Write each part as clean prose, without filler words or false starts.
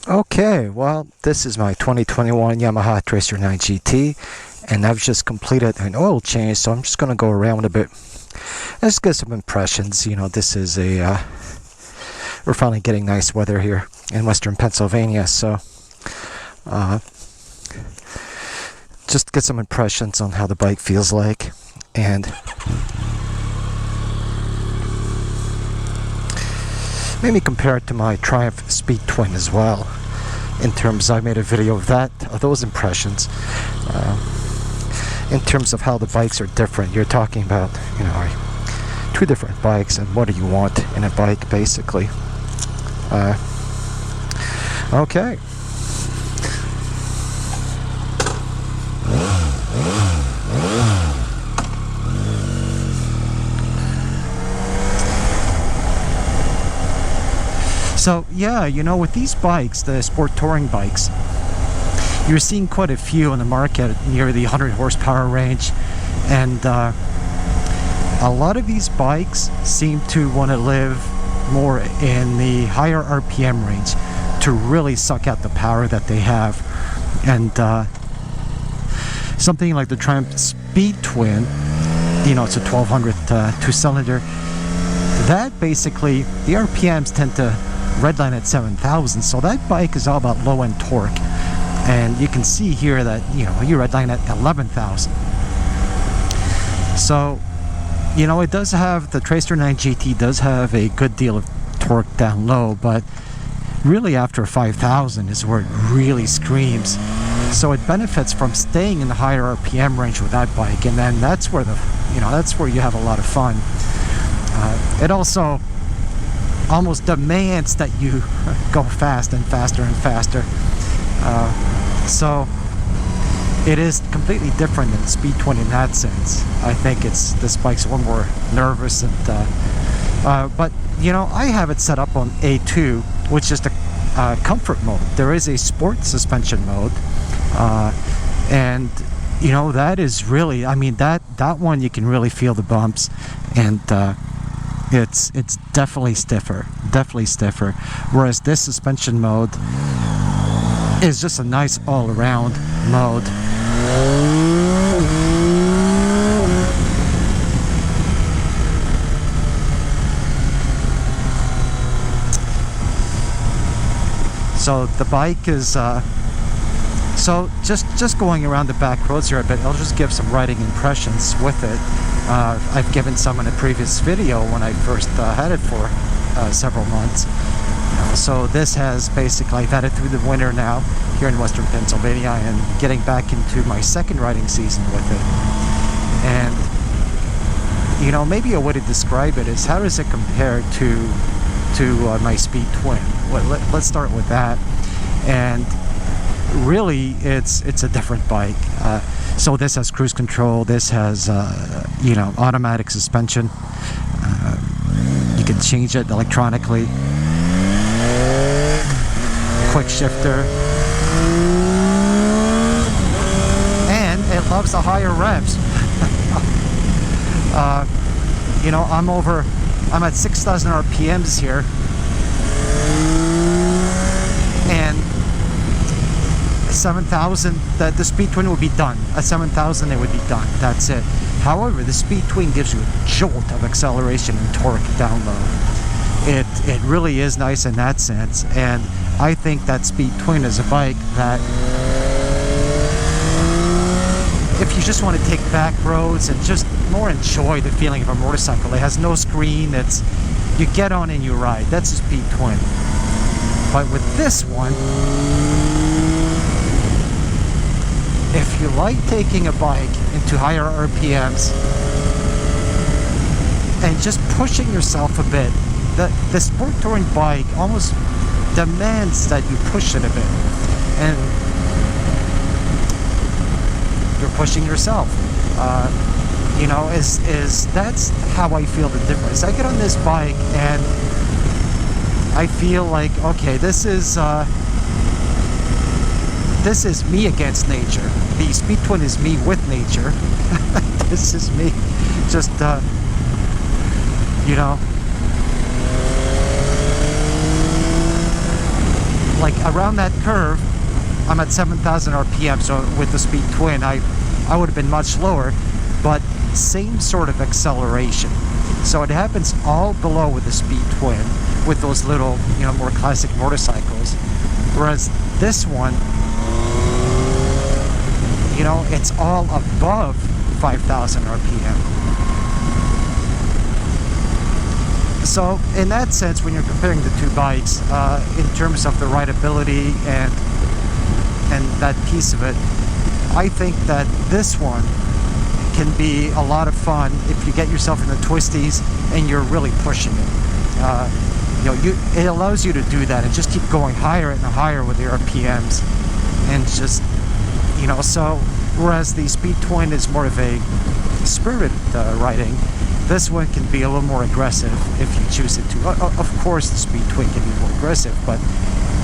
Okay, well, this is my 2021 Yamaha Tracer 9 GT, and I've just completed an oil change, so I'm just going to go around a bit. Let's get some impressions. This is we're finally getting nice weather here in western Pennsylvania, so just get some impressions on how the bike feels like, and maybe compare it to my Triumph Speed Twin as well. In terms, I made a video of those impressions. In terms of how the bikes are different, you're talking about, two different bikes, and what do you want in a bike, basically. Okay. So yeah, with these bikes, the sport touring bikes, you're seeing quite a few on the market near the 100 horsepower range, and a lot of these bikes seem to want to live more in the higher RPM range to really suck out the power that they have. And something like the Triumph Speed Twin, it's a 1200 two-cylinder, that basically the RPMs tend to redline at 7,000, so that bike is all about low-end torque, and you can see here that you redline at 11,000. So it does have, the Tracer 9 GT does have a good deal of torque down low, but really after 5,000 is where it really screams. So it benefits from staying in the higher RPM range with that bike, and then that's where that's where you have a lot of fun. It also almost demands that you go fast and faster and faster. So it is completely different than the Speed Twin in that sense. I think this bike's a little more nervous, and but I have it set up on A2, which is the comfort mode. There is a sport suspension mode, and that is really, that one you can really feel the bumps, and it's definitely stiffer, whereas this suspension mode is just a nice all-around mode. So the bike is so just going around the back roads here a bit, I'll just give some riding impressions with it. I've given some in a previous video when I first had it for several months. So this has basically, I've had it through the winter now here in western Pennsylvania, and getting back into my second riding season with it. And maybe a way to describe it is, how does it compare to my Speed Twin? Well, let's start with that. And really, it's a different bike. So this has cruise control. This has automatic suspension. You can change it electronically. Quick shifter, and it loves the higher revs. I'm at 6,000 RPMs here, and 7,000, the Speed Twin would be done. At 7,000 it would be done. That's it. However, the Speed Twin gives you a jolt of acceleration and torque down low. It really is nice in that sense, and I think that Speed Twin is a bike that, if you just want to take back roads and just more enjoy the feeling of a motorcycle, it has no screen, you get on and you ride. That's a Speed Twin. But with this one, if you like taking a bike into higher RPMs and just pushing yourself a bit, the sport touring bike almost demands that you push it a bit, and you're pushing yourself. That's how I feel the difference. I get on this bike and I feel like, okay, this is me against nature. The Speed Twin is me with nature. This is me just like around that curve, I'm at 7,000 RPM. So with the Speed Twin, I would have been much lower, but same sort of acceleration. So it happens all below with the Speed Twin, with those little, more classic motorcycles. Whereas this one, it's all above 5,000 RPM. So in that sense, when you're comparing the two bikes, in terms of the rideability and that piece of it, I think that this one can be a lot of fun if you get yourself in the twisties and you're really pushing it. It allows you to do that and just keep going higher and higher with your RPMs, and just so whereas the Speed Twin is more of a spirited riding, this one can be a little more aggressive if you choose it to. Of course, the Speed Twin can be more aggressive, but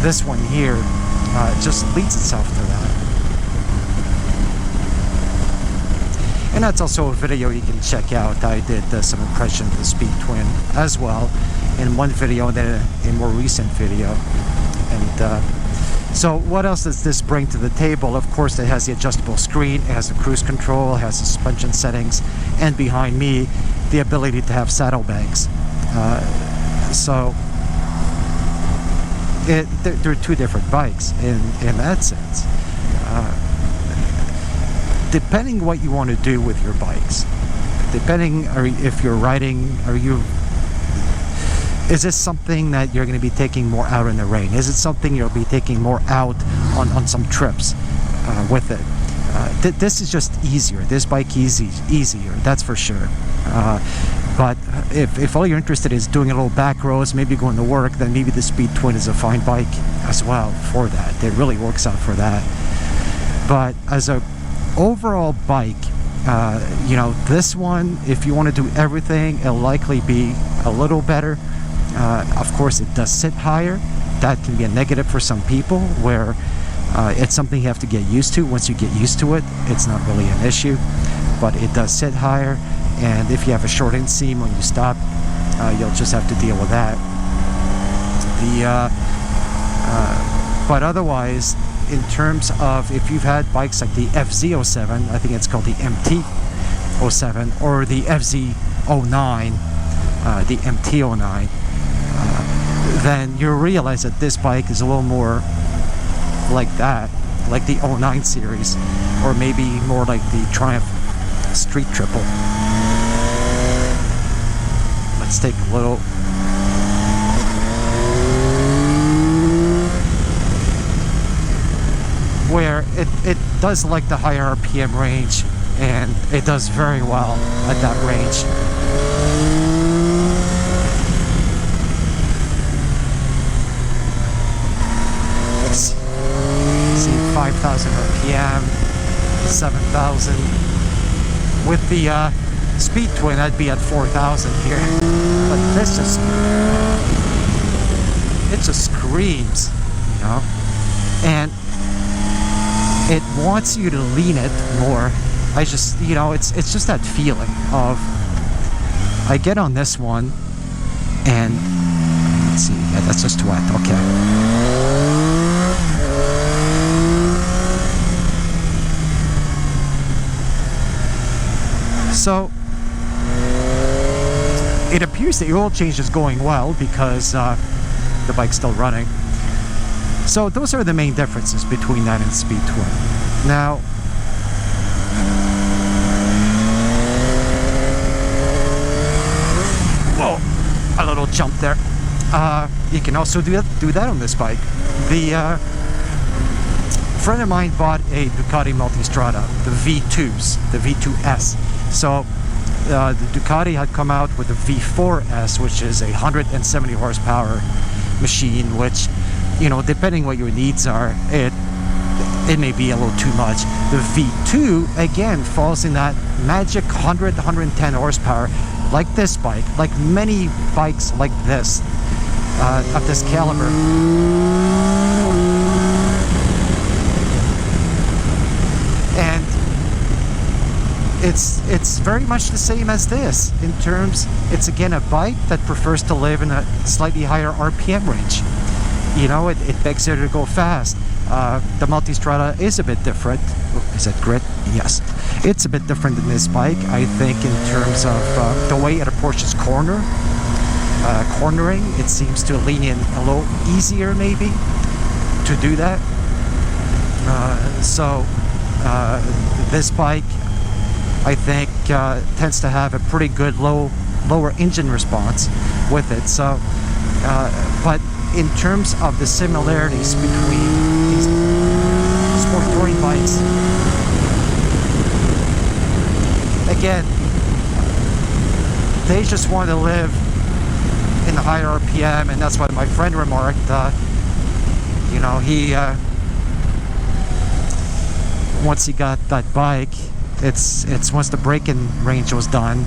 this one here just leads itself to that. And that's also a video you can check out. I did some impressions of the Speed Twin as well in one video, and then a more recent video. And so what else does this bring to the table? Of course, it has the adjustable screen, it has the cruise control, it has suspension settings, and behind me, the ability to have saddlebags. So they're two different bikes in that sense. Depending what you want to do with your bikes, depending if you're riding, is this something that you're going to be taking more out in the rain? Is it something you'll be taking more out on some trips with it? This is just easier. This bike easier, that's for sure. But if all you're interested is doing a little back roads, maybe going to work, then maybe the Speed Twin is a fine bike as well for that. It really works out for that. But as a overall bike, this one, if you want to do everything, it'll likely be a little better. Of course, it does sit higher. That can be a negative for some people, where it's something you have to get used to. Once you get used to it, it's not really an issue, but it does sit higher, and if you have a short inseam when you stop, you'll just have to deal with that. But otherwise, in terms of if you've had bikes like the FZ07, I think it's called the MT07, or the FZ09, the MT09, then you realize that this bike is a little more like that, like the 09 series, or maybe more like the Triumph Street Triple. Let's take a little. Where it does like the higher RPM range, and it does very well at that range. Let's see, 5,000 RPM, 7,000. With the Speed Twin, I'd be at 4,000 here, but this just screams, and it wants you to lean it more. I just, it's just that feeling of, I get on this one, and let's see, yeah, that's just wet, okay. So, it appears the oil change is going well because the bike's still running. So those are the main differences between that and Speed Twin. Now, whoa, a little jump there. You can also do that on this bike. The friend of mine bought a Ducati Multistrada, the V2s, the V2S. So the Ducati had come out with the V4S, which is a 170 horsepower machine, which, depending what your needs are, it may be a little too much. The V2 again falls in that magic 100 110 horsepower, like this bike, like many bikes like this of this caliber. And it's very much the same as this in terms. It's again a bike that prefers to live in a slightly higher RPM range. it begs you to go fast. The Multistrada is a bit different. Is it grit? Yes. It's a bit different than this bike, I think, in terms of the way it approaches cornering. It seems to lean in a little easier, maybe, to do that. This bike, I think, tends to have a pretty good lower engine response with it. So, but in terms of the similarities between these sport touring bikes, again, they just want to live in the higher RPM, and that's what my friend remarked. He once he got that bike, it's once the braking range was done,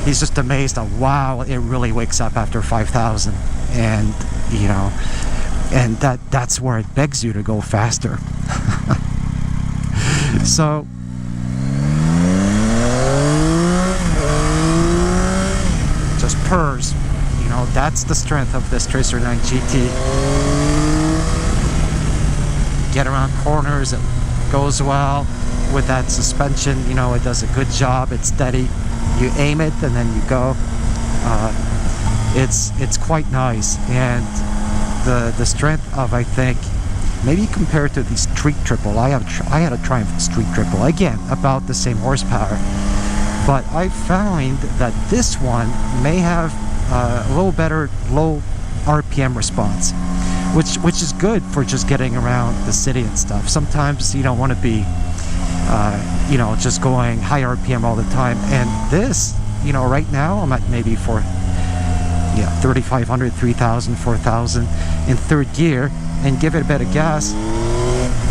he's just amazed at, wow, it really wakes up after 5,000, and and that's where it begs you to go faster. So just purrs, that's the strength of this Tracer 9 GT. Get around corners, it goes well with that suspension. It does a good job. It's steady. You aim it and then you go. It's quite nice, and the strength of, I think, maybe compared to the Street Triple. I had a Triumph Street Triple, again about the same horsepower, but I found that this one may have a little better low RPM response, which is good for just getting around the city and stuff. Sometimes you don't want to be just going high RPM all the time, and this, right now I'm at maybe 3,500, 3,000, 4,000 in third gear, and give it a bit of gas,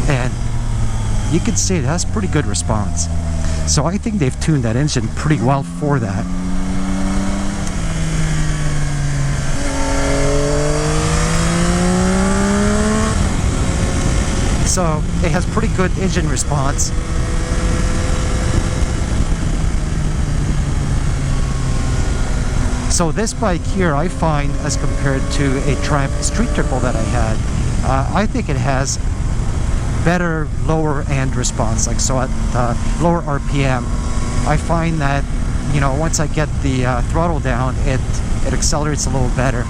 and you can see it has pretty good response. So I think they've tuned that engine pretty well for that. So it has pretty good engine response. So this bike here, I find, as compared to a Triumph Street Triple that I had, I think it has better lower end response. Like, so at lower RPM, I find that once I get the throttle down, it accelerates a little better.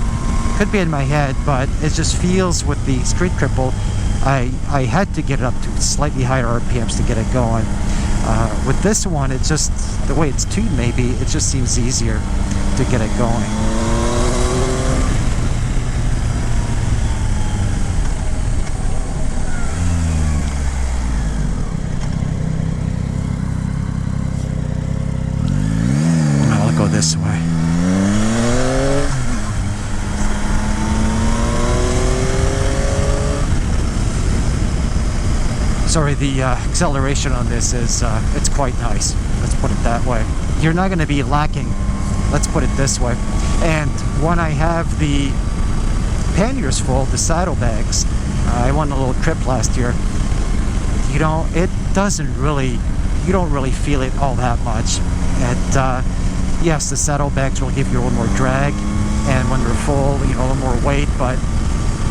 Could be in my head, but it just feels with the Street Triple, I had to get it up to slightly higher RPMs to get it going. With this one, it's just the way it's tuned, maybe it just seems easier to get it going. I'll go this way. Sorry, the acceleration on this is it's quite nice. Let's put it that way. You're not going to be lacking. Let's put it this way. And when I have the panniers full, the saddlebags, I went on a little trip last year. It doesn't really, you don't really feel it all that much. And yes, the saddlebags will give you a little more drag, and when they're full, a little more weight, but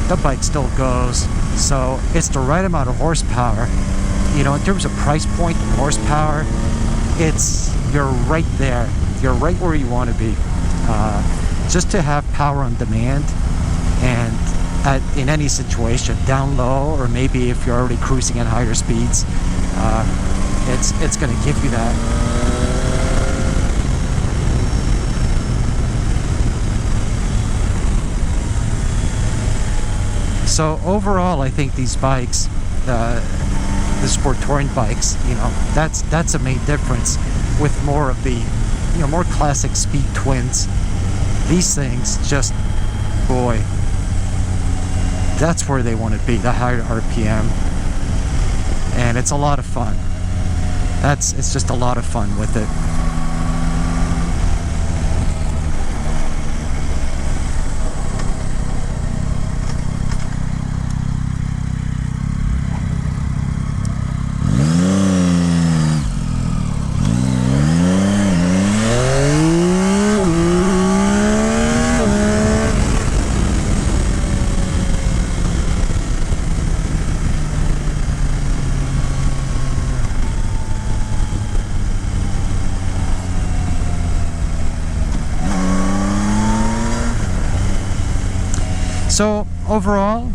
the bike still goes. So it's the right amount of horsepower. In terms of price point and horsepower, you're right there. You're right where you want to be. Just to have power on demand, and in any situation, down low, or maybe if you're already cruising at higher speeds, it's going to give you that. So overall, I think these bikes, the sport touring bikes, that's a main difference with more of the, more classic speed twins. These things just, boy, that's where they want to be, the higher RPM, and it's a lot of fun. It's just a lot of fun with it. So overall,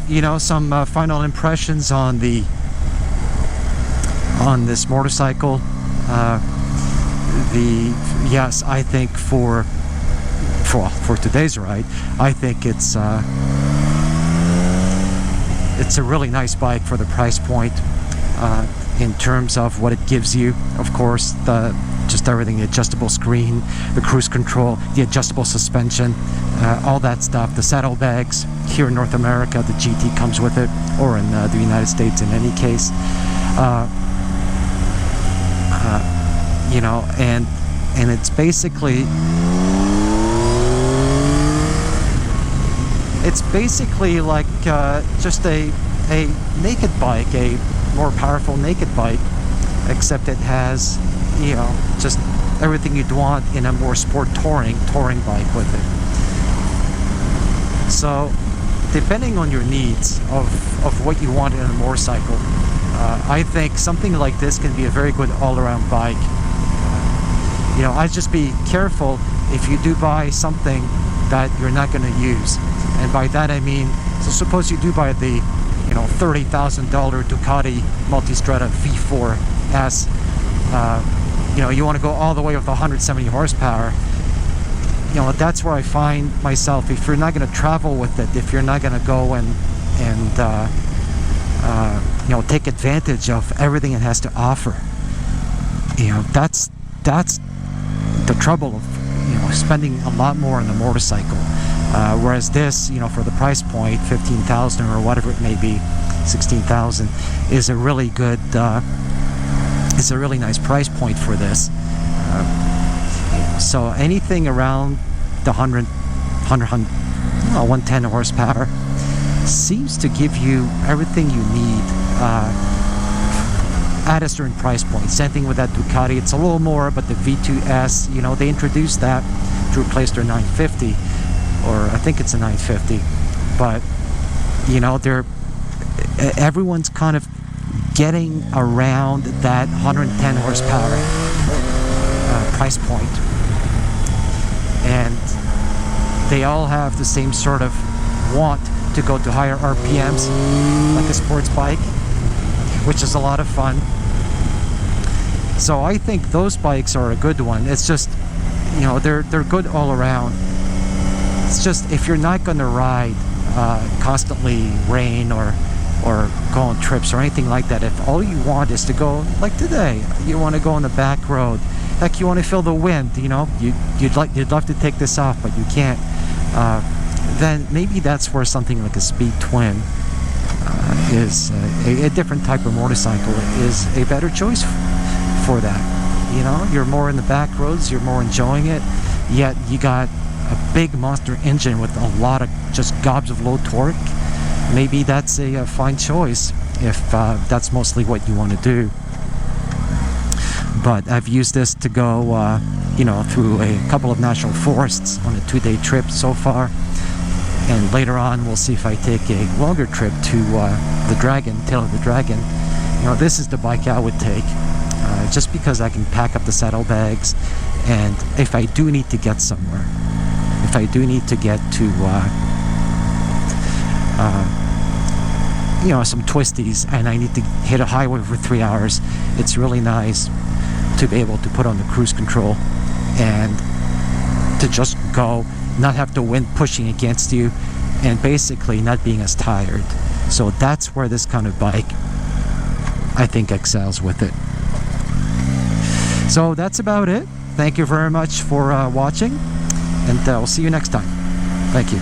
you know, some final impressions on this motorcycle. Yes, I think for today's ride, I think it's a really nice bike for the price point. In terms of what it gives you, of course, just everything, the adjustable screen, the cruise control, the adjustable suspension, all that stuff, the saddlebags. Here in North America, the GT comes with it, or in the United States in any case. You know, and it's basically like just a naked bike, a more powerful naked bike, except it has, you know, just everything you'd want in a more sport touring bike with it. So depending on your needs of what you want in a motorcycle, I think something like this can be a very good all-around bike. You know, I'd just be careful if you do buy something that you're not going to use. And by that I mean, so suppose you do buy the, you know, $30,000 Ducati Multistrada V4S. You know, you want to go all the way with 170 horsepower. You know, that's where I find myself, if you're not going to travel with it, if you're not going to go and you know, take advantage of everything it has to offer, you know, that's the trouble of, you know, spending a lot more on the motorcycle. Whereas this, you know, for the price point, 15,000 or whatever it may be, 16,000, is a really good, it's a really nice price point for this. So anything around the 110 horsepower seems to give you everything you need at a certain price point. Same thing with that Ducati. It's a little more, but the V2S, you know, they introduced that to replace their 950, or I think it's a 950. But, you know, everyone's kind of getting around that 110 horsepower price point. And they all have the same sort of want to go to higher RPMs, like a sports bike, which is a lot of fun. So I think those bikes are a good one. It's just, you know, they're good all around. It's just, if you're not going to ride constantly rain or go on trips or anything like that, if all you want is to go, like today, you want to go on the back road, heck, you want to feel the wind, you know, you'd love to take this off, but you can't, then maybe that's where something like a Speed Twin is a different type of motorcycle is a better choice for that. You know, you're more in the back roads, you're more enjoying it, yet you got a big monster engine with a lot of just gobs of low torque. Maybe that's a fine choice if that's mostly what you want to do. But I've used this to go, you know, through a couple of national forests on a 2-day trip so far. And later on, we'll see if I take a longer trip to the Dragon, Tail of the Dragon. You know, this is the bike I would take, just because I can pack up the saddlebags, and if I do need to get somewhere, if I do need to get to, you know, some twisties, and I need to hit a highway for 3 hours, it's really nice to be able to put on the cruise control and to just go, not have the wind pushing against you, and basically not being as tired. So that's where this kind of bike, I think, excels with it. So that's about it. Thank you very much for watching, and we'll see you next time. Thank you.